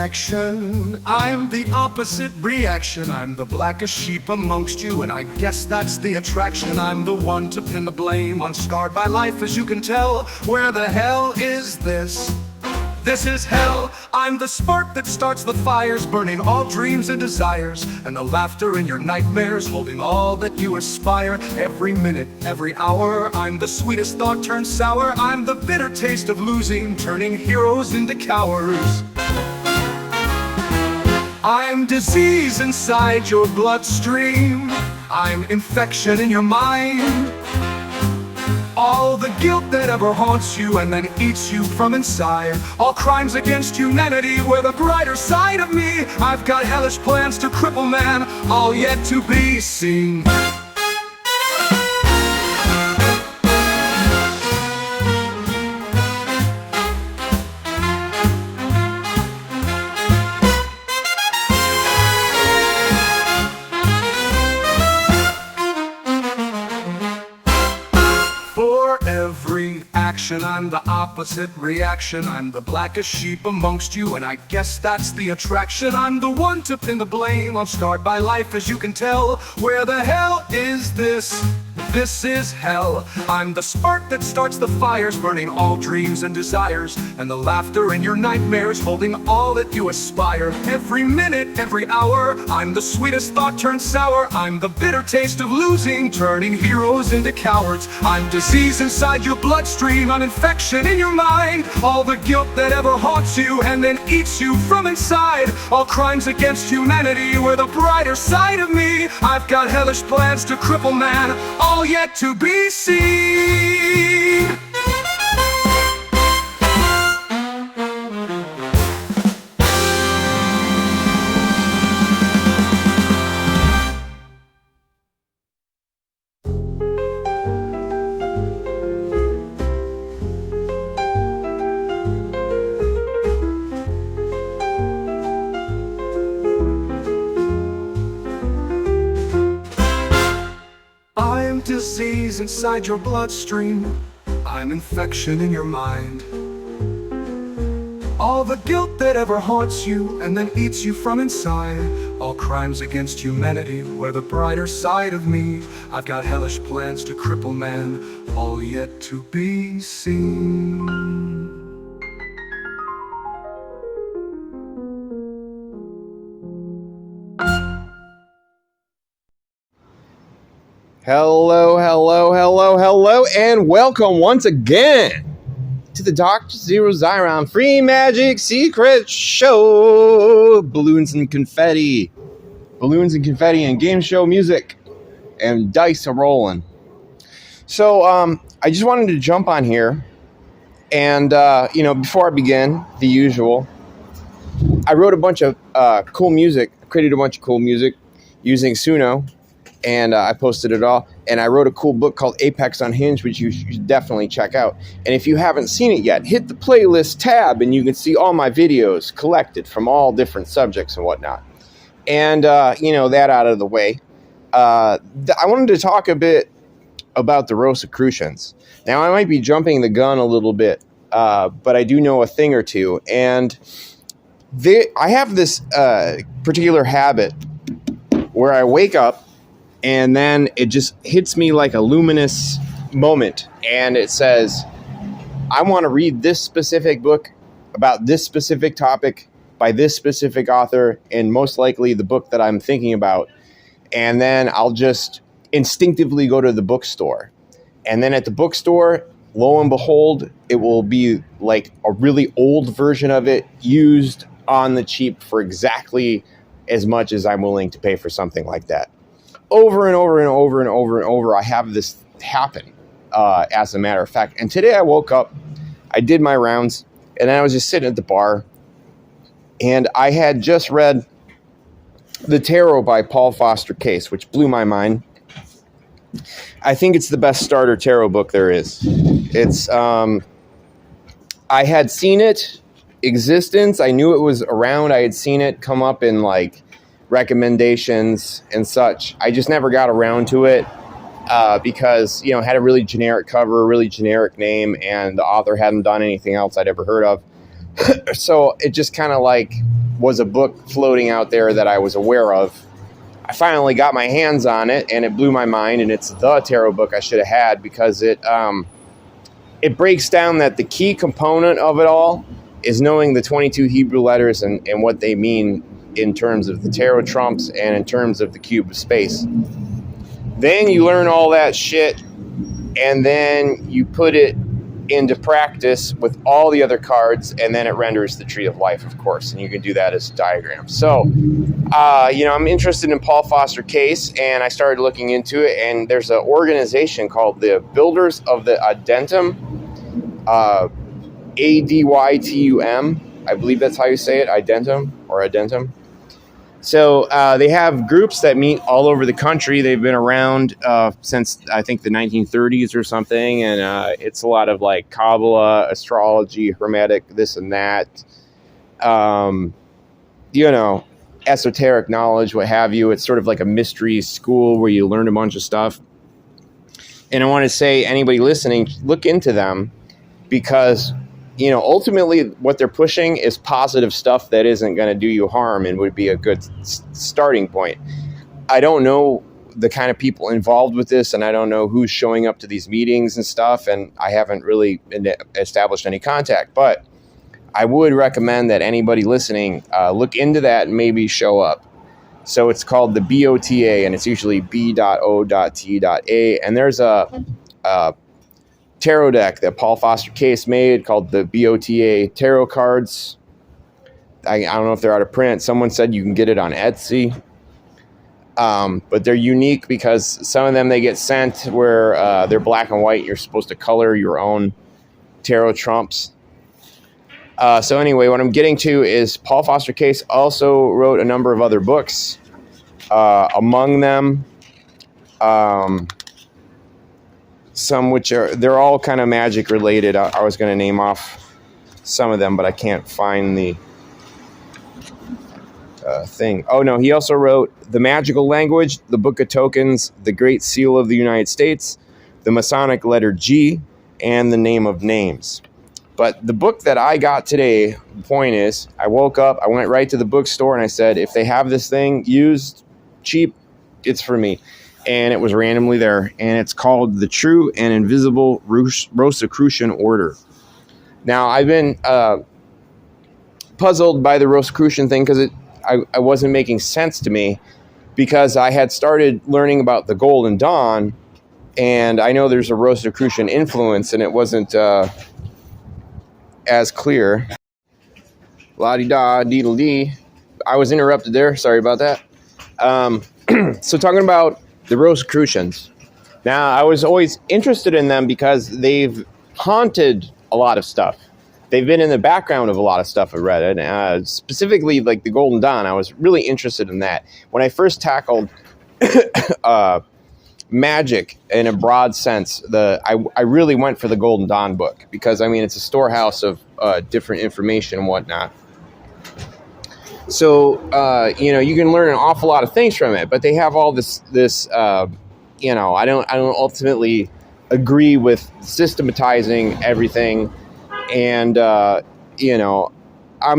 reaction. I'm the opposite reaction. I'm the blackest sheep amongst you, and I guess that's the attraction. I'm the one to pin the blame on, scarred by life, as you can tell. Where the hell is this? This is hell. I'm the spark that starts the fires, burning all dreams and desires, and the laughter in your nightmares, holding all that you aspire. Every minute, every hour, I'm the sweetest thought turned sour. I'm the bitter taste of losing, turning heroes into cowards. I'm disease inside your bloodstream. I'm infection in your mind. All the guilt that ever haunts you and then eats you from inside. All crimes against humanity were the brighter side of me. I've got hellish plans to cripple man, all yet to be seen. I'm the opposite reaction. I'm the blackest sheep amongst you, and I guess that's the attraction. I'm the one to pin the blame on, scarred by life, as you can tell. Where the hell is this? This is hell. I'm the spark that starts the fires, burning all dreams and desires, and the laughter in your nightmares, holding all that you aspire. Every minute, every hour, I'm the sweetest thought turned sour. I'm the bitter taste of losing, turning heroes into cowards. I'm disease inside your bloodstream. I'm infection in your mind. All the guilt that ever haunts you and then eats you from inside. All crimes against humanity were the brighter side of me. I've got hellish plans to cripple man, all yet to be seen. Disease inside your bloodstream. I'm infection in your mind. All the guilt that ever haunts you and then eats you from inside. All crimes against humanity were the brighter side of me. I've got hellish plans to cripple man, all yet to be seen. Hello, and welcome once again to the Dr. Zeero Xiron Free Magic Secret Show. Balloons and confetti and game show music and dice are rolling. So I just wanted to jump on here and before I begin, the usual, I wrote a bunch of cool music, created a bunch of cool music using Suno. And I posted it all. And I wrote a cool book called Apex Unhinged, which you should definitely check out. And if you haven't seen it yet, hit the playlist tab and you can see all my videos collected from all different subjects and whatnot. And, that out of the way, I wanted to talk a bit about the Rosicrucians. Now, I might be jumping the gun a little bit, but I do know a thing or two. And I have this particular habit where I wake up, and then it just hits me like a luminous moment. And it says, I want to read this specific book about this specific topic by this specific author, and most likely the book that I'm thinking about. And then I'll just instinctively go to the bookstore. And then at the bookstore, lo and behold, it will be like a really old version of it used on the cheap for exactly as much as I'm willing to pay for something like that. Over and over, I have this happen, as a matter of fact. And today I woke up, I did my rounds, and then I was just sitting at the bar, and I had just read The Tarot by Paul Foster Case, which blew my mind. I think it's the best starter tarot book there is. It's, I had seen it, existence, I knew it was around, I had seen it come up in like recommendations and such. I just never got around to it because, it had a really generic cover, a really generic name, and the author hadn't done anything else I'd ever heard of. So it just kind of like was a book floating out there that I was aware of. I finally got my hands on it, and it blew my mind, and it's the tarot book I should have had, because it breaks down that the key component of it all is knowing the 22 Hebrew letters and what they mean in terms of the tarot trumps and in terms of the cube of space. Then you learn all that shit, and then you put it into practice with all the other cards, and then it renders the Tree of Life, of course, and you can do that as a diagram. So, I'm interested in Paul Foster Case, and I started looking into it, and there's an organization called the Builders of the Adentum, ADYTUM, I believe that's how you say it, Adentum, or Adentum. So they have groups that meet all over the country. They've been around since, I think, the 1930s or something. And it's a lot of like Kabbalah, astrology, Hermetic, this and that. Esoteric knowledge, what have you. It's sort of like a mystery school where you learn a bunch of stuff. And I want to say, anybody listening, look into them, because ultimately what they're pushing is positive stuff that isn't going to do you harm and would be a good starting point. I don't know the kind of people involved with this, and I don't know who's showing up to these meetings and stuff, and I haven't really established any contact, but I would recommend that anybody listening look into that and maybe show up. So it's called the B.O.T.A, and it's usually B.O.T.A, and there's a tarot deck that Paul Foster Case made called the B.O.T.A tarot cards. I don't know if they're out of print. Someone said you can get it on Etsy. But they're unique because some of them they get sent where they're black and white. You're supposed to color your own tarot trumps. So anyway, what I'm getting to is Paul Foster Case also wrote a number of other books. Among them, some which they're all kind of magic related. I was going to name off some of them, but I can't find the thing. Oh no, he also wrote The Magical Language, The Book of Tokens, The Great Seal of the United States, The Masonic Letter G, and The Name of Names. But the book that I got today, the point is, I woke up, I went right to the bookstore, and I said, if they have this thing used, cheap, it's for me. And it was randomly there, and it's called The True and Invisible Rosicrucian Order. Now, I've been puzzled by the Rosicrucian thing because I wasn't making sense to me, because I had started learning about the Golden Dawn, and I know there's a Rosicrucian influence, and it wasn't as clear. La-di-da, dee-dee-dee. I was interrupted there. Sorry about that. So talking about the Rosicrucians. Now, I was always interested in them because they've haunted a lot of stuff. They've been in the background of a lot of stuff I've read. And specifically, like the Golden Dawn, I was really interested in that. When I first tackled Magick in a broad sense, I really went for the Golden Dawn book because, I mean, it's a storehouse of different information and whatnot. So, you can learn an awful lot of things from it, but they have all this I don't ultimately agree with systematizing everything. And, I'm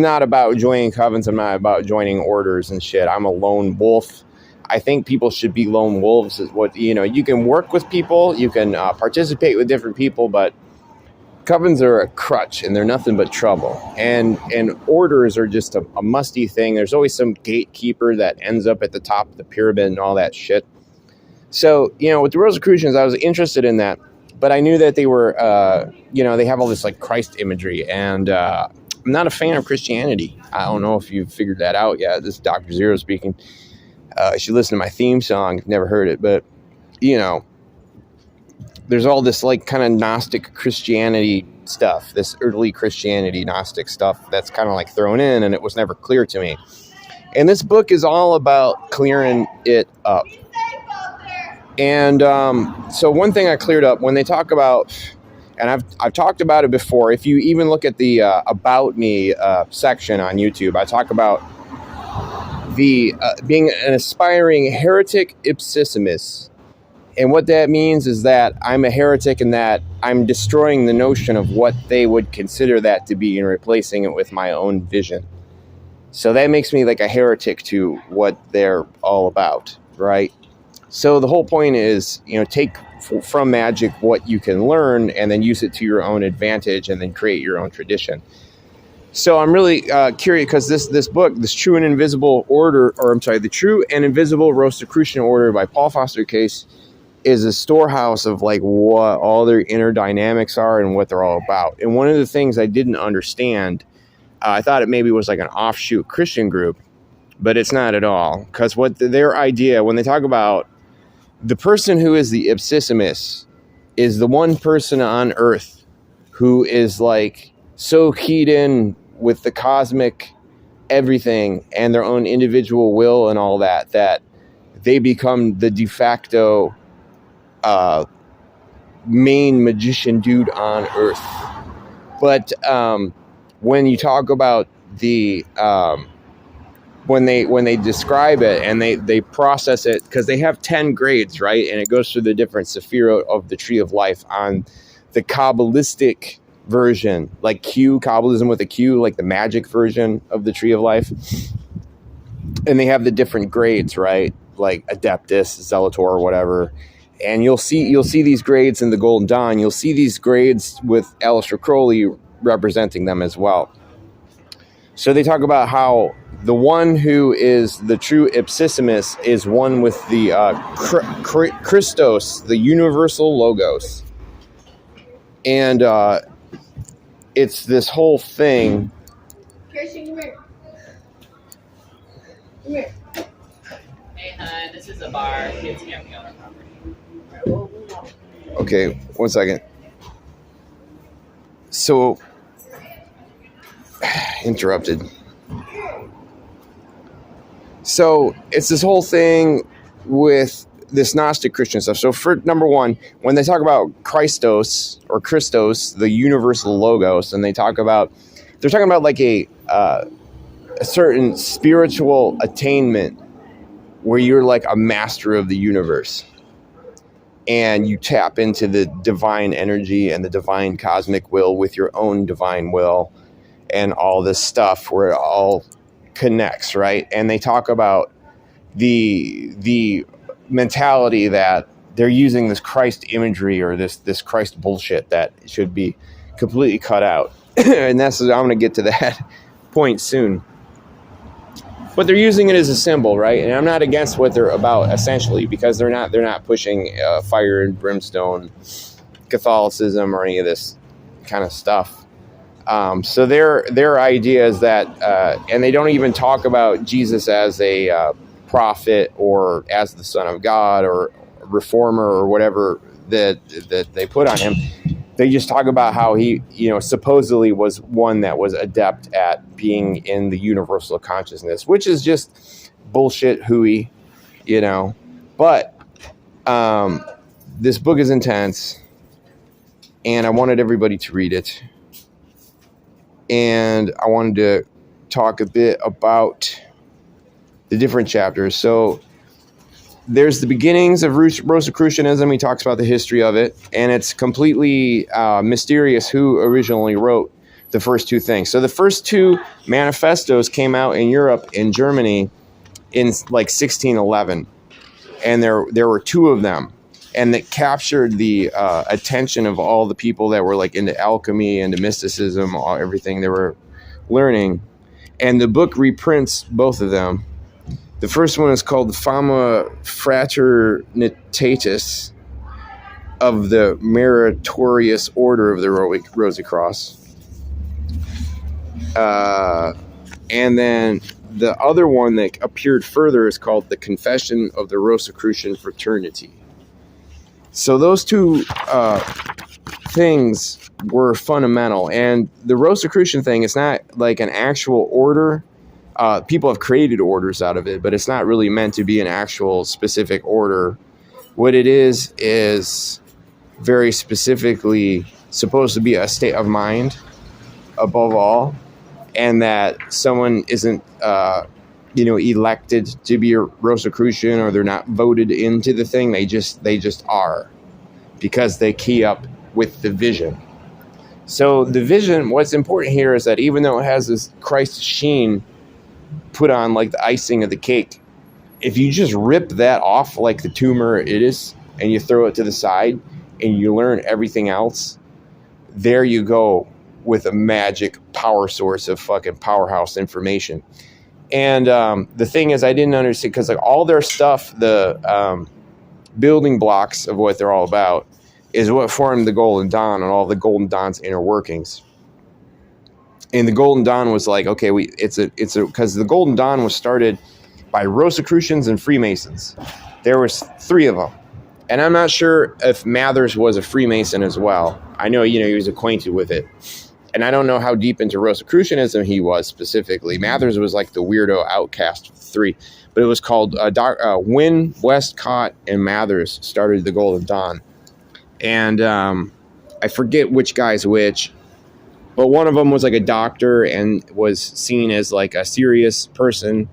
not about joining covens. I'm not about joining orders and shit. I'm a lone wolf. I think people should be lone wolves. Is what, you can work with people, you can participate with different people, but covens are a crutch and they're nothing but trouble. And orders are just a musty thing. There's always some gatekeeper that ends up at the top of the pyramid and all that shit. So, with the Rosicrucians, I was interested in that, but I knew that they were, they have all this like Christ imagery, and I'm not a fan of Christianity. I don't know if you've figured that out yet. This is Dr. Zeero speaking. You should listen to my theme song if you've never heard it, but, there's all this like kind of Gnostic Christianity stuff, this early Christianity Gnostic stuff that's kind of like thrown in, and it was never clear to me. And this book is all about clearing it up. And so one thing I cleared up when they talk about, and I've talked about it before, if you even look at the About Me section on YouTube, I talk about the being an aspiring heretic ipsissimus. And what that means is that I'm a heretic and that I'm destroying the notion of what they would consider that to be and replacing it with my own vision. So that makes me like a heretic to what they're all about, right? So the whole point is, take from Magick what you can learn and then use it to your own advantage and then create your own tradition. So I'm really curious because this book, this True and Invisible Order, the True and Invisible Rosicrucian Order by Paul Foster Case, is a storehouse of like what all their inner dynamics are and what they're all about. And one of the things I didn't understand, I thought it maybe was like an offshoot Christian group, but it's not at all. Because what their idea, when they talk about the person who is the ipsissimus, is the one person on earth who is like so keyed in with the cosmic everything and their own individual will and all that, that they become the de facto main magician dude on earth. But when you talk about the when they describe it and they process it, because they have 10 grades, right? And it goes through the different sephirot of the tree of life on the Kabbalistic version, like Kabbalism with a Q, like the Magick version of the tree of life. And they have the different grades, right? Like Adeptus, Zealotor, or whatever. And you'll see these grades in the Golden Dawn. You'll see these grades with Aleister Crowley representing them as well. So they talk about how the one who is the true ipsissimus is one with the Christos, the universal logos. And it's this whole thing. Kirsten, come here. Come here. Hey, hun, this is a bar. Kids can't be on our property. Okay, one second. So, interrupted. So, it's this whole thing with this Gnostic Christian stuff. So, for number one, when they talk about Christos, the universal logos, and they're talking about like a certain spiritual attainment where you're like a master of the universe and you tap into the divine energy and the divine cosmic will with your own divine will and all this stuff where it all connects, right? And they talk about the mentality that they're using this Christ imagery or this Christ bullshit that should be completely cut out. And I'm going to get to that point soon. But they're using it as a symbol, right? And I'm not against what they're about, essentially, because they're not pushing fire and brimstone Catholicism or any of this kind of stuff. So their idea is that, and they don't even talk about Jesus as a prophet or as the Son of God or reformer or whatever that they put on him. They just talk about how he, supposedly was one that was adept at being in the universal consciousness, which is just bullshit hooey, But this book is intense, and I wanted everybody to read it. And I wanted to talk a bit about the different chapters. So there's the beginnings of Rosicrucianism. He talks about the history of it, and it's completely mysterious who originally wrote the first two things. So the first two manifestos came out in Europe, in Germany, in like 1611, and there were two of them, and that captured the attention of all the people that were like into alchemy, into mysticism, everything they were learning. And the book reprints both of them. The first one is called the Fama Fraternitatis of the Meritorious Order of the Rosicross. And then the other one that appeared further is called the Confession of the Rosicrucian Fraternity. So those two things were fundamental. And the Rosicrucian thing is not like an actual order. People have created orders out of it, but it's not really meant to be an actual specific order. What it is very specifically supposed to be a state of mind above all, and that someone isn't, elected to be a Rosicrucian, or they're not voted into the thing. They just are, because they key up with the vision. So the vision, what's important here is that even though it has this Christ sheen, put on like the icing of the cake. If you just rip that off like the tumor it is, and you throw it to the side, and you learn everything else, there you go with a magic power source of fucking powerhouse information. And the thing is, I didn't understand, because like all their stuff, the building blocks of what they're all about, is what formed the Golden Dawn and all the Golden Dawn's inner workings. And the Golden Dawn was like, okay, because the Golden Dawn was started by Rosicrucians and Freemasons. There was 3 of them. And I'm not sure if Mathers was a Freemason as well. I know, he was acquainted with it. And I don't know how deep into Rosicrucianism he was specifically. Mathers was like the weirdo outcast of the 3. But it was called Wynne, Westcott, and Mathers started the Golden Dawn. And I forget which guy's which. But one of them was like a doctor and was seen as like a serious person.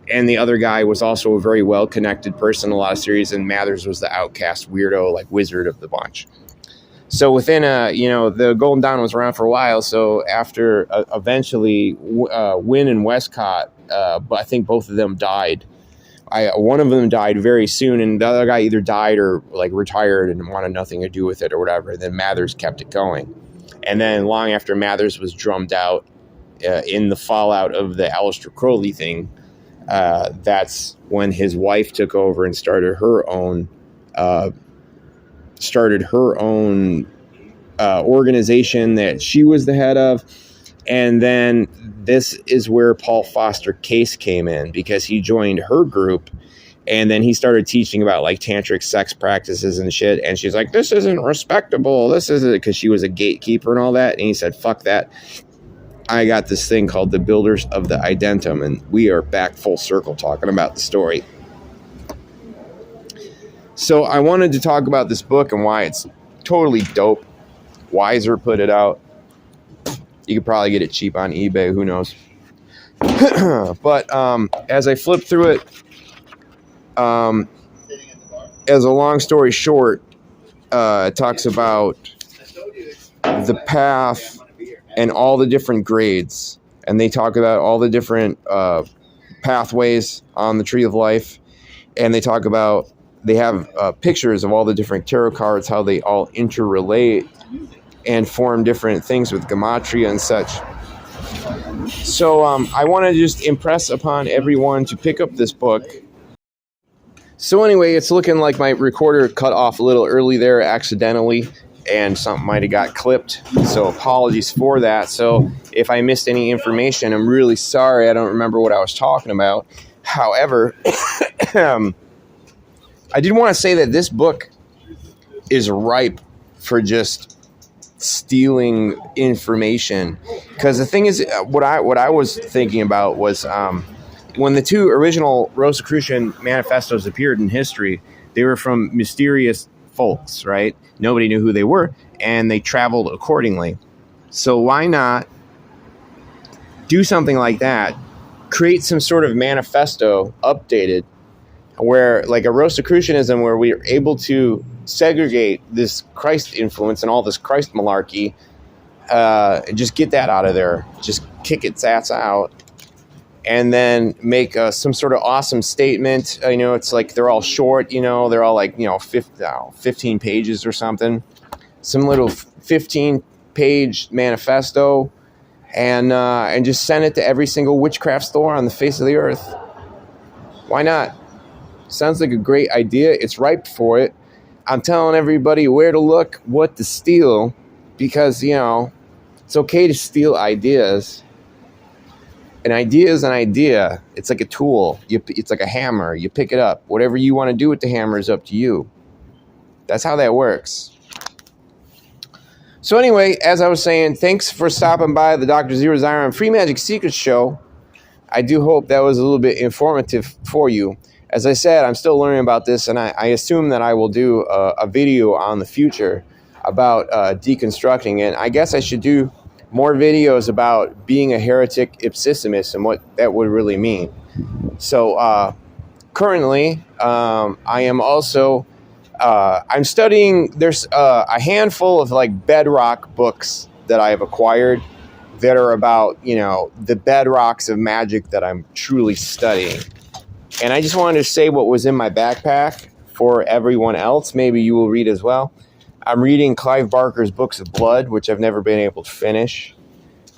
And the other guy was also a very well-connected person in a lot of series. And Mathers was the outcast weirdo, like wizard of the bunch. So within the Golden Dawn was around for a while. So after eventually Wynne and Westcott, but I think both of them died. One of them died very soon, and the other guy either died or like retired and wanted nothing to do with it or whatever. Then Mathers kept it going. And then long after Mathers was drummed out in the fallout of the Aleister Crowley thing, that's when his wife took over and started her own organization that she was the head of. And then this is where Paul Foster Case came in, because he joined her group. And then he started teaching about like tantric sex practices and shit. And she's like, this isn't respectable. This isn't, because she was a gatekeeper and all that. And he said, fuck that. I got this thing called the Builders of the Identium. And we are back full circle talking about the story. So I wanted to talk about this book and why it's totally dope. Weiser put it out. You could probably get it cheap on eBay. Who knows? But as I flip through it, as a long story short, it talks about the path and all the different grades. And they talk about all the different pathways on the Tree of Life. And they talk about, they have pictures of all the different tarot cards, how they all interrelate and form different things with gematria and such. So I want to just impress upon everyone to pick up this book. So anyway, it's looking like my recorder cut off a little early there accidentally, and something might have got clipped. So apologies for that. So if I missed any information, I'm really sorry. I don't remember what I was talking about. However, I did want to say that this book is ripe for just stealing information. Because the thing is, what I was thinking about was when the 2 original Rosicrucian manifestos appeared in history, they were from mysterious folks, right? Nobody knew who they were, and they traveled accordingly. So why not do something like that? Create some sort of manifesto, updated, where like a Rosicrucianism, where we are able to segregate this Christ influence and all this Christ malarkey, just get that out of there, just kick its ass out, and then make some sort of awesome statement. It's like they're all short, they're all like 15 pages or something, some little 15-page manifesto, and just send it to every single witchcraft store on the face of the earth. Why not? Sounds like a great idea. It's ripe for it. I'm telling everybody where to look, what to steal, because, it's okay to steal ideas. An idea is an idea. It's like a tool. It's like a hammer. You pick it up. Whatever you want to do with the hammer is up to you. That's how that works. So anyway, as I was saying, thanks for stopping by the Dr. Zeero Xiron Free Magic Secrets Show. I do hope that was a little bit informative for you. As I said, I'm still learning about this, and I assume that I will do a video on the future about deconstructing it. I guess I should do more videos about being a heretic ipsissimus and what that would really mean. So currently, I am also I'm studying. There's a handful of like bedrock books that I have acquired that are about, you know, the bedrocks of Magick that I'm truly studying. And I just wanted to say what was in my backpack for everyone else. Maybe you will read as well. I'm reading Clive Barker's Books of Blood, which I've never been able to finish.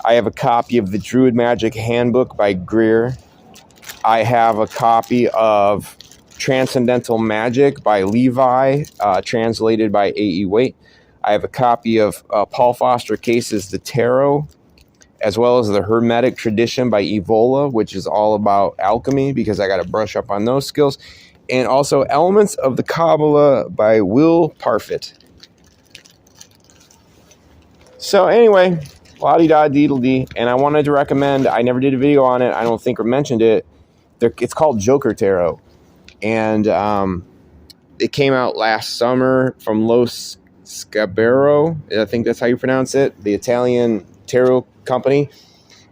I have a copy of the Druid Magic Handbook by Greer. I have a copy of Transcendental Magic by Levi, translated by A.E. Waite. I have a copy of Paul Foster Case's The Tarot, as well as the Hermetic Tradition by Evola, which is all about alchemy, because I got to brush up on those skills. And also Elements of the Kabbalah by Will Parfit. So anyway, la-di-da-dee-dee-dee. And I wanted to recommend, I never did a video on it, I don't think, or mentioned it. It's called Joker Tarot. And it came out last summer from Los Scabero. I think that's how you pronounce it. The Italian tarot company.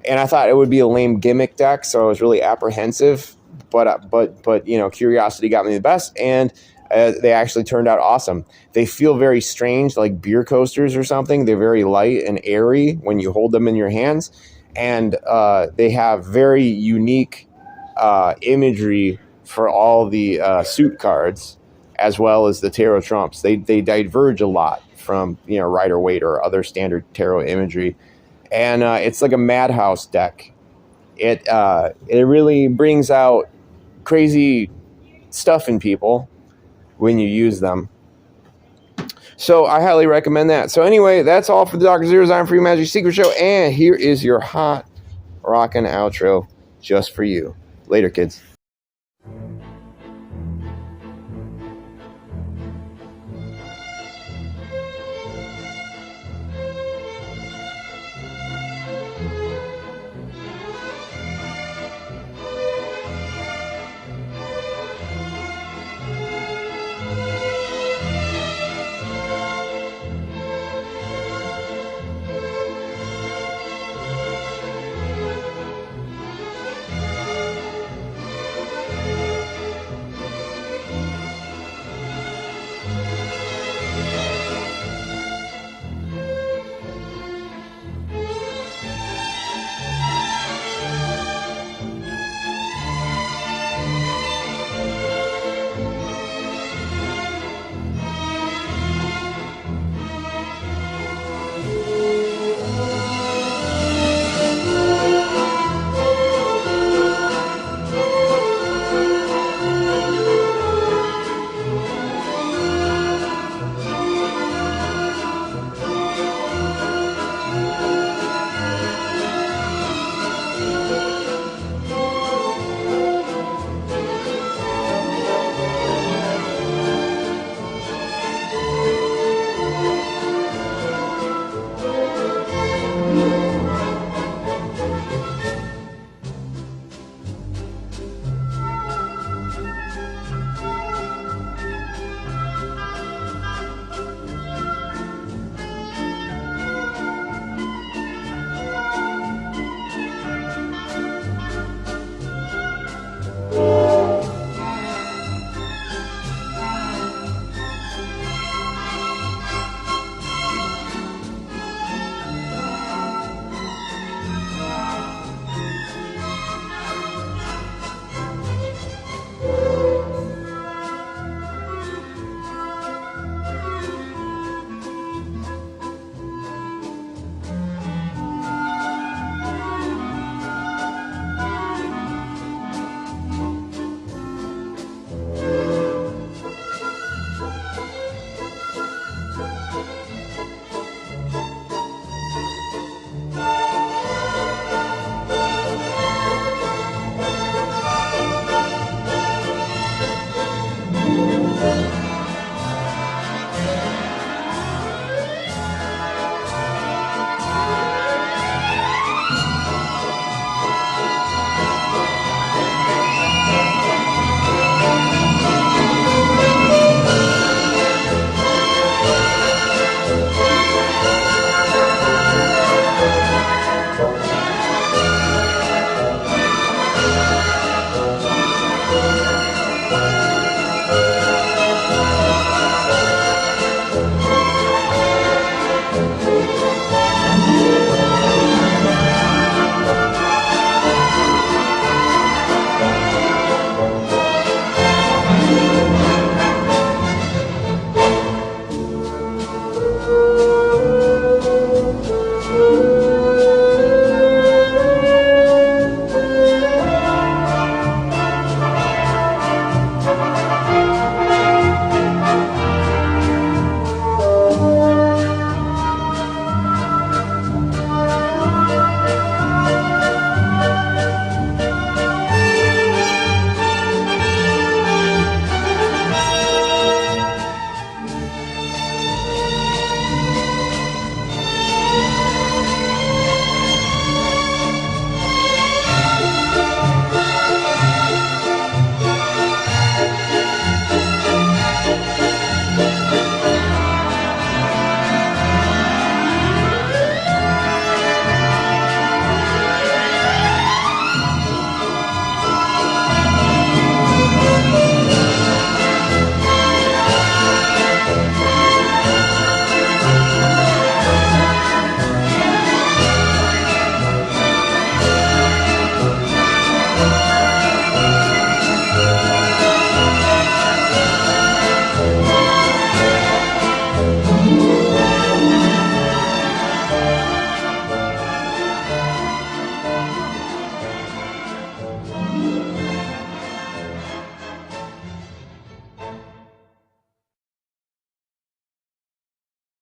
And I thought it would be a lame gimmick deck, so I was really apprehensive. But you know, curiosity got me the best, and they actually turned out awesome. They feel very strange, like beer coasters or something. They're very light and airy when you hold them in your hands, and they have very unique imagery for all the suit cards, as well as the tarot trumps. They diverge a lot from, you know, Rider-Waite or other standard tarot imagery, and it's like a madhouse deck. It really brings out crazy stuff in people when you use them. So I highly recommend that. So anyway, that's all for the Dr. Zeero Xiron Free Magic Secret Show, and here is your hot rockin' outro just for you. Later, kids.